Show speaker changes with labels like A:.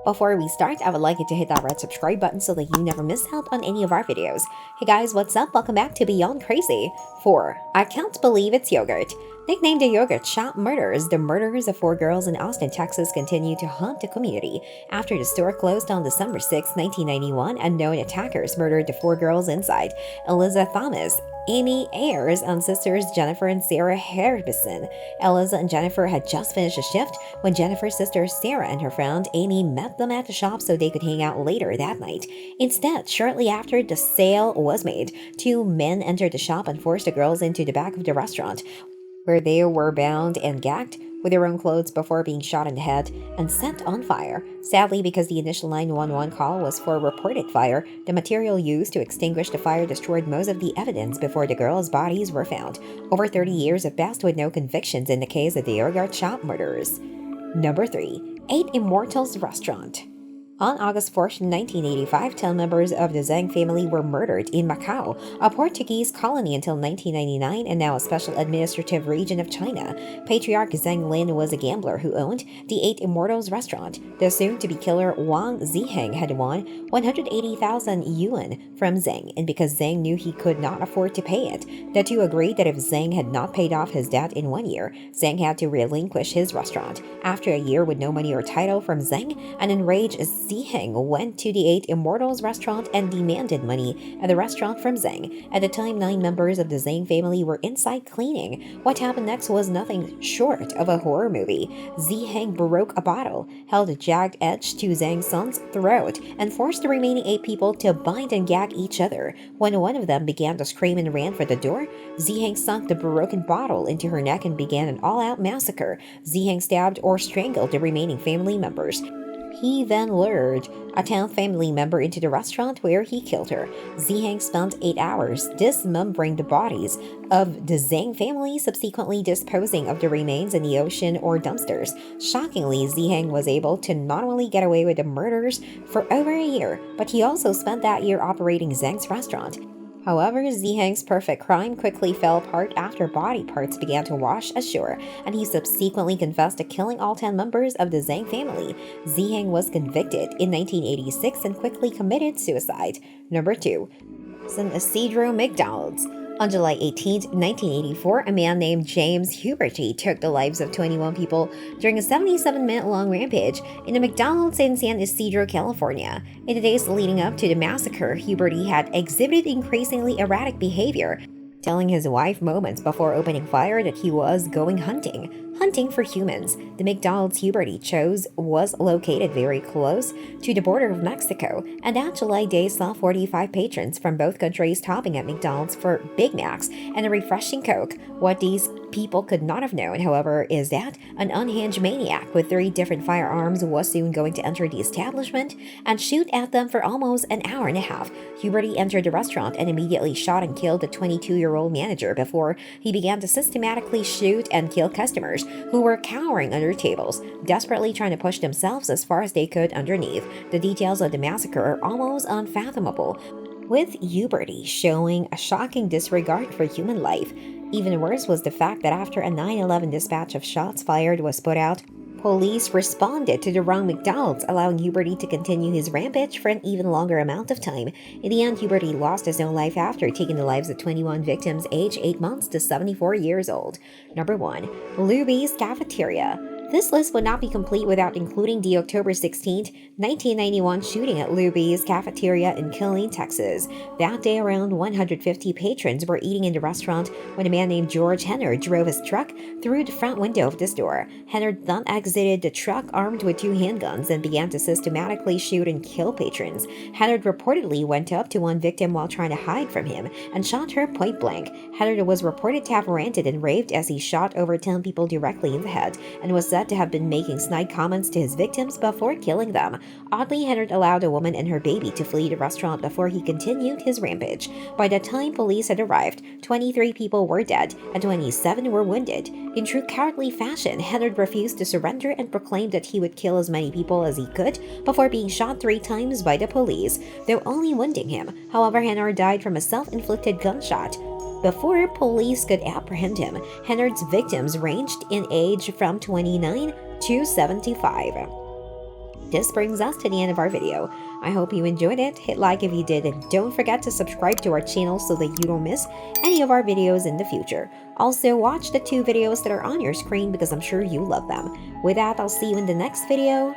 A: Before we start, I would like you to hit that red subscribe button so that you never miss out on any of our videos. Hey guys, what's up? Welcome back to Beyond Crazy. 4. I can't believe it's yogurt. Nicknamed the Yogurt Shop Murders, the murders of 4 girls in Austin, Texas continue to haunt the community. After the store closed on December 6, 1991, unknown attackers murdered the 4 girls inside. Eliza Thomas, Amy Ayers, and sisters Jennifer and Sarah Harbison. Eliza and Jennifer had just finished a shift when Jennifer's sister Sarah and her friend Amy met them at the shop so they could hang out later that night. Instead, shortly after the sale was made, 2 men entered the shop and forced the girls into the back of the restaurant, where they were bound and gagged with their own clothes before being shot in the head and set on fire. Sadly, because the initial 911 call was for reported fire, the material used to extinguish the fire destroyed most of the evidence before the girls' bodies were found. Over 30 years have passed with no convictions in the case of the Yogurt Shop murders. Number 3. 8 Immortals Restaurant. On August 4, 1985, 10 members of the Zhang family were murdered in Macau, a Portuguese colony until 1999 and now a special administrative region of China. Patriarch Zhang Lin was a gambler who owned the 8 Immortals restaurant. The soon-to-be killer Wang Ziheng had won 180,000 yuan from Zhang, and because Zhang knew he could not afford to pay it, the two agreed that if Zhang had not paid off his debt in 1 year, Zhang had to relinquish his restaurant. After a year with no money or title from Zhang, an enraged Ziheng went to the 8 Immortals restaurant and demanded money at the restaurant from Zhang. At the time, 9 members of the Zhang family were inside cleaning. What happened next was nothing short of a horror movie. Ziheng broke a bottle, held a jagged edge to Zhang's son's throat, and forced the remaining 8 people to bind and gag each other. When one of them began to scream and ran for the door, Ziheng sunk the broken bottle into her neck and began an all-out massacre. Ziheng stabbed or strangled the remaining family members. He then lured a 10th family member into the restaurant where he killed her. Ziheng spent 8 hours dismembering the bodies of the Zhang family, subsequently disposing of the remains in the ocean or dumpsters. Shockingly, Ziheng was able to not only get away with the murders for over a year, but he also spent that year operating Zhang's restaurant. However, Ziheng's perfect crime quickly fell apart after body parts began to wash ashore, and he subsequently confessed to killing all 10 members of the Zhang family. Ziheng was convicted in 1986 and quickly committed suicide. Number 2. San Isidro McDonald's. On July 18, 1984, a man named James Huberty took the lives of 21 people during a 77-minute-long rampage in a McDonald's in San Isidro, California. In the days leading up to the massacre, Huberty had exhibited increasingly erratic behavior, telling his wife moments before opening fire that he was going hunting for humans. The McDonald's Huberty chose was located very close to the border of Mexico, and that July day saw 45 patrons from both countries stopping at McDonald's for Big Macs and a refreshing Coke. What these people could not have known, however, is that an unhinged maniac with 3 different firearms was soon going to enter the establishment and shoot at them for almost an hour and a half. Huberty entered the restaurant and immediately shot and killed the 22-year-old manager before he began to systematically shoot and kill customers who were cowering under tables, desperately trying to push themselves as far as they could underneath. The details of the massacre are almost unfathomable, with Huberty showing a shocking disregard for human life. Even worse was the fact that after a 9/11 dispatch of shots fired was put out, police responded to the wrong McDonald's, allowing Huberty to continue his rampage for an even longer amount of time. In the end, Huberty lost his own life after taking the lives of 21 victims aged 8 months to 74 years old. Number 1. Luby's Cafeteria. This list would not be complete without including the October 16, 1991 shooting at Luby's Cafeteria in Killeen, Texas. That day, around 150 patrons were eating in the restaurant when a man named George Hennard drove his truck through the front window of the store. Hennard then exited the truck armed with 2 handguns and began to systematically shoot and kill patrons. Hennard reportedly went up to one victim while trying to hide from him and shot her point blank. Hennard was reported to have ranted and raved as he shot over 10 people directly in the head and was said to have been making snide comments to his victims before killing them. Oddly, Hennard allowed a woman and her baby to flee the restaurant before he continued his rampage. By the time police had arrived, 23 people were dead and 27 were wounded. In true cowardly fashion, Hennard refused to surrender and proclaimed that he would kill as many people as he could before being shot 3 times by the police, though only wounding him. However, Hennard died from a self-inflicted gunshot. Before police could apprehend him, Hennard's victims ranged in age from 29 to 75. this brings us to the end of our video. I hope you enjoyed it. Hit like if you did, and don't forget to subscribe to our channel so that you don't miss any of our videos in the future. Also, watch the 2 videos that are on your screen because I'm sure you love them. With that, I'll see you in the next video.